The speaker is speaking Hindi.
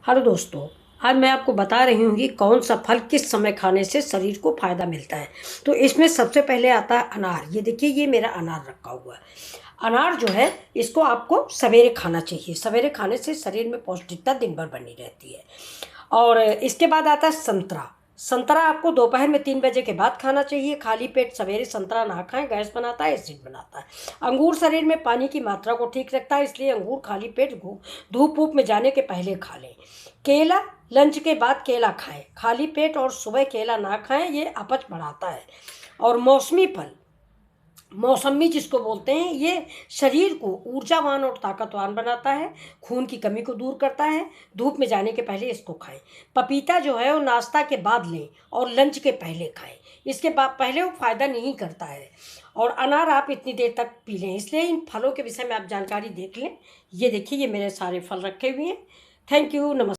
हेलो दोस्तों, आज मैं आपको बता रही हूँ कि कौन सा फल किस समय खाने से शरीर को फ़ायदा मिलता है। तो इसमें सबसे पहले आता है अनार। ये देखिए, ये मेरा अनार रखा हुआ है। अनार जो है, इसको आपको सवेरे खाना चाहिए। सवेरे खाने से शरीर में पौष्टिकता दिन भर बनी रहती है। और इसके बाद आता है संतरा। संतरा आपको दोपहर में 3 बजे के बाद खाना चाहिए। खाली पेट सवेरे संतरा ना खाएं, गैस बनाता है, एसिड बनाता है। अंगूर शरीर में पानी की मात्रा को ठीक रखता है, इसलिए अंगूर खाली पेट धूप वूप में जाने के पहले खा लें। केला, लंच के बाद केला खाएं। खाली पेट और सुबह केला ना खाएं, ये अपच बढ़ाता है। और मौसमी फल, मौसमी जिसको बोलते हैं, ये शरीर को ऊर्जावान और ताकतवान बनाता है। खून की कमी को दूर करता है। धूप में जाने के पहले इसको खाएं। पपीता जो है वो नाश्ता के बाद लें और लंच के पहले खाएं। इसके बाद पहले वो फ़ायदा नहीं करता है। और अनार आप इतनी देर तक पी लें। इसलिए इन फलों के विषय में आप जानकारी देख लें। ये देखिए, ये मेरे सारे फल रखे हुए हैं। Thank you. नमस्कार।